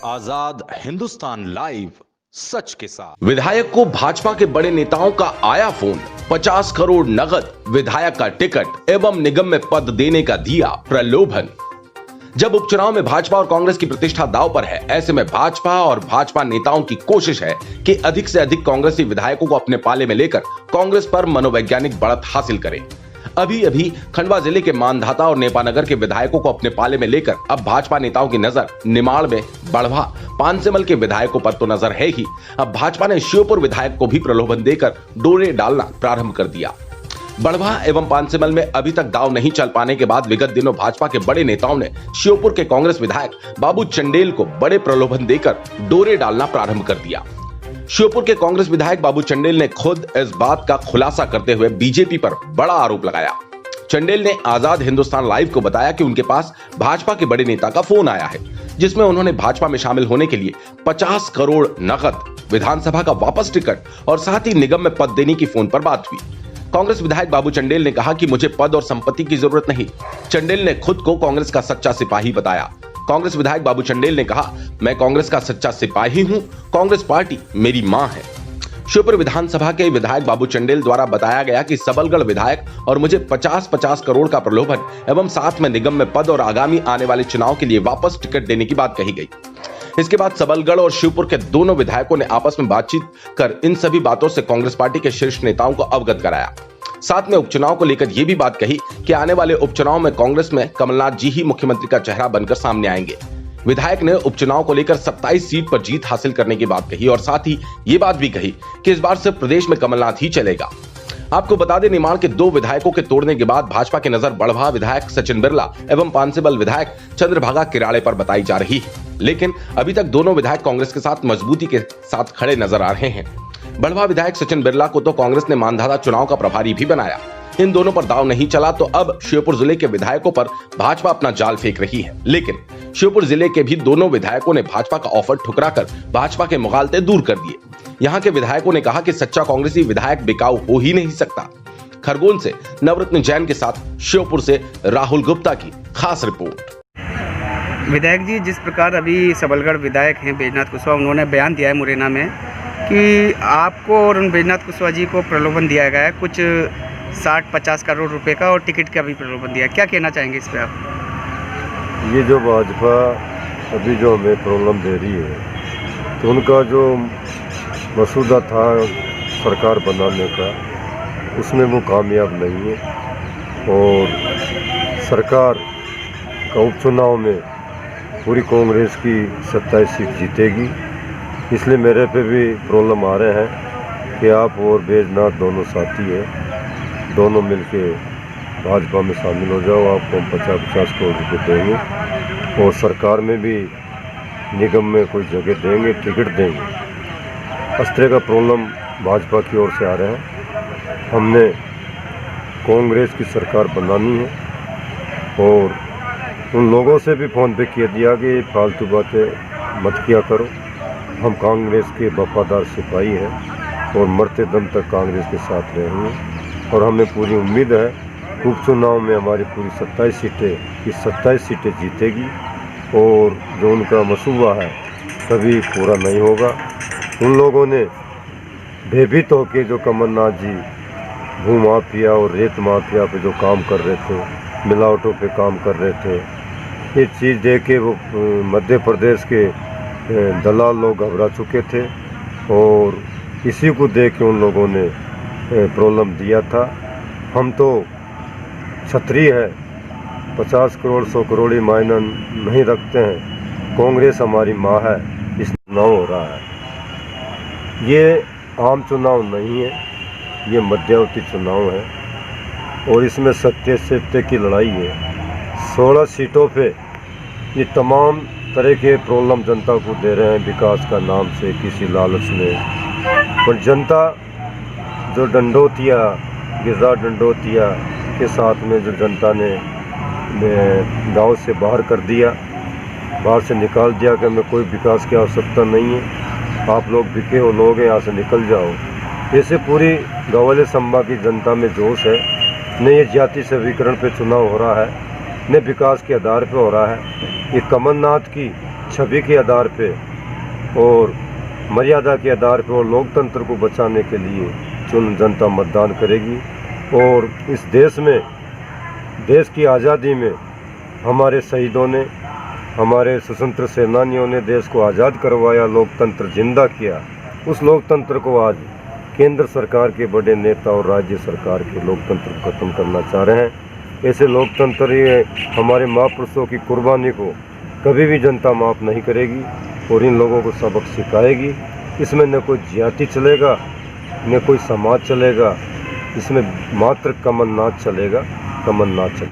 आजाद Hindustan live, सच के साथ। विधायक को भाजपा के बड़े नेताओं का आया फोन, 50 करोड़ नगद, विधायक का टिकट एवं निगम में पद देने का दिया प्रलोभन। जब उपचुनाव में भाजपा और कांग्रेस की प्रतिष्ठा दांव पर है, ऐसे में भाजपा और भाजपा नेताओं की कोशिश है कि अधिक से अधिक कांग्रेसी विधायकों को अपने पाले में लेकर कांग्रेस पर मनोवैज्ञानिक बढ़त हासिल करें। अभी अभी खंडवा जिले के मानधाता और नेपानगर के विधायकों को अपने पाले में लेकर अब भाजपा नेताओं की नजर निमाड़ में बढ़वा, पानसेमल के विधायकों पर तो नजर है ही, अब भाजपा ने श्योपुर विधायक को भी प्रलोभन देकर डोरे डालना प्रारंभ कर दिया। बढ़वा एवं पानसेमल में अभी तक दांव नहीं चल पाने के बाद विगत दिनों भाजपा के बड़े नेताओं ने श्योपुर के कांग्रेस विधायक बाबू चंडेल को बड़े प्रलोभन देकर डोरे डालना प्रारंभ कर दिया। श्योपुर के कांग्रेस विधायक बाबू चंडेल ने खुद इस बात का खुलासा करते हुए बीजेपी पर बड़ा आरोप लगाया। चंडेल ने आजाद हिंदुस्तान लाइव को बताया कि उनके पास भाजपा के बड़े नेता का फोन आया है, जिसमें उन्होंने भाजपा में शामिल होने के लिए 50 करोड़ नकद, विधानसभा का वापस टिकट और साथ ही निगम में पद देने की फोन पर बात हुई। कांग्रेस विधायक बाबू चंडेल ने कहा कि मुझे पद और संपत्ति की जरूरत नहीं। चंडेल ने खुद को कांग्रेस का सच्चा सिपाही बताया। कांग्रेस विधायक बाबू चंडेल ने कहा, मैं कांग्रेस का सच्चा सिपाही हूं, कांग्रेस पार्टी मेरी मां है। श्योपुर विधानसभा के विधायक बाबू चंडेल द्वारा बताया गया कि सबलगढ़ विधायक और मुझे 50-50 करोड़ का प्रलोभन एवं साथ में निगम में पद और आगामी आने वाले चुनाव के लिए वापस टिकट देने की बात कही गई। इसके बाद सबलगढ़ और श्योपुर के दोनों विधायकों ने आपस में बातचीत कर इन सभी बातों से कांग्रेस पार्टी के शीर्ष नेताओं को अवगत कराया। साथ में उपचुनाव को लेकर यह भी बात कही कि आने वाले उपचुनाव में कांग्रेस में कमलनाथ जी ही मुख्यमंत्री का चेहरा बनकर सामने आएंगे। विधायक ने उपचुनाव को लेकर 27 सीट पर जीत हासिल करने की बात कही और साथ ही ये बात भी कही कि इस बार सिर्फ प्रदेश में कमलनाथ ही चलेगा। आपको बता दें, निमाड़ के दो विधायकों के तोड़ने के बाद भाजपा की नजर बढ़वा विधायक सचिन बिरला एवं पानसेमल विधायक चंद्रभागा किराड़े पर बताई जा रही है, लेकिन अभी तक दोनों विधायक कांग्रेस के साथ मजबूती के साथ खड़े नजर आ रहे हैं। बढ़वा विधायक सचिन बिरला को तो कांग्रेस ने मानधाता चुनाव का प्रभारी भी बनाया। इन दोनों पर दांव नहीं चला तो अब श्योपुर जिले के विधायकों पर भाजपा अपना जाल फेंक रही है, लेकिन श्योपुर जिले के भी दोनों विधायकों ने भाजपा का ऑफर ठुकराकर भाजपा के मुगालते दूर कर दिए। यहाँ के विधायकों ने कहा कि सच्चा कांग्रेसी विधायक बिकाऊ हो ही नहीं सकता। खरगोन से नवरत्न जैन के साथ श्योपुर से राहुल गुप्ता की खास रिपोर्ट। विधायक जी, जिस प्रकार अभी सबलगढ़ विधायक हैं बैजनाथ कुशवाहा, उन्होंने बयान दिया है मुरैना में कि आपको और बैजनाथ कुशवाहा जी को प्रलोभन दिया गया है, कुछ 60-50 करोड़ रुपए का और टिकट का भी प्रलोभन दिया है। क्या कहना चाहेंगे इस पे आप? ये जो भाजपा अभी जो हमें प्रॉब्लम दे रही है, तो उनका जो मसूदा था सरकार बनाने का, उसमें वो कामयाब नहीं है और सरकार का उपचुनाव में पूरी कांग्रेस की 27 सीट जीतेगी। इसलिए मेरे पे भी प्रॉब्लम आ रहे हैं कि आप और बैजनाथ दोनों साथी हैं, दोनों मिलके भाजपा में शामिल हो जाओ, आपको हम 50-50 करोड़ रुपये देंगे और सरकार में भी निगम में कोई जगह देंगे, टिकट देंगे। इस तरह का प्रॉब्लम भाजपा की ओर से आ रहे हैं। हमने कांग्रेस की सरकार बनानी है और उन लोगों से भी फ़ोन पे किया दिया कि फालतू बातें मत किया करो, हम कांग्रेस के वफादार सिपाही हैं और मरते दम तक कांग्रेस के साथ रहेंगे और हमें पूरी उम्मीद है उपचुनाव में हमारी पूरी 27 सीटें जीतेगी और जो उनका मसूबा है कभी पूरा नहीं होगा। उन लोगों ने भयभीत होकर जो कमलनाथ जी भू माफिया और रेत माफिया पे जो काम कर रहे थे, मिलावटों पे काम कर रहे थे, ये चीज़ देख के वो मध्य प्रदेश के दलाल लोग घबरा चुके थे और इसी को देख के उन लोगों ने प्रॉब्लम दिया था। हम तो क्षत्रिय है, 50 करोड़ 100 करोड़ मायना नहीं रखते हैं, कांग्रेस हमारी माँ है। इस चुनाव हो रहा है, ये आम चुनाव नहीं है, ये मध्यावधि चुनाव है और इसमें सत्य की लड़ाई है। 16 सीटों पे ये तमाम तरह के प्रॉब्लम जनता को दे रहे हैं विकास का नाम से, किसी लालच में, पर जनता जो डंडोतिया गिरजा डंडोतिया के साथ में जो जनता ने गांव से बाहर कर दिया, बाहर से निकाल दिया कि हमें कोई विकास की आवश्यकता नहीं है, आप लोग बिके हो लोग हैं, यहाँ से निकल जाओ। ऐसे पूरी ग्वालियर संभा की जनता में जोश है। न ये जाति समीकरण पे चुनाव हो रहा है, न विकास के आधार पे हो रहा है। ये कमलनाथ की छवि के आधार पे और मर्यादा के आधार पे और लोकतंत्र को बचाने के लिए चुन जनता मतदान करेगी। और इस देश में, देश की आज़ादी में हमारे शहीदों ने, हमारे स्वतंत्र सेनानियों ने देश को आज़ाद करवाया, लोकतंत्र जिंदा किया। उस लोकतंत्र को आज केंद्र सरकार के बड़े नेता और राज्य सरकार के लोकतंत्र को खत्म करना चाह रहे हैं। ऐसे लोकतंत्र, ये हमारे महापुरुषों की कुर्बानी को कभी भी जनता माफ़ नहीं करेगी और इन लोगों को सबक सिखाएगी। इसमें न कोई जाति चलेगा, न कोई समाज चलेगा, इसमें मात्र कमल नाथ चलेगा, कमल नाथ चलेगा।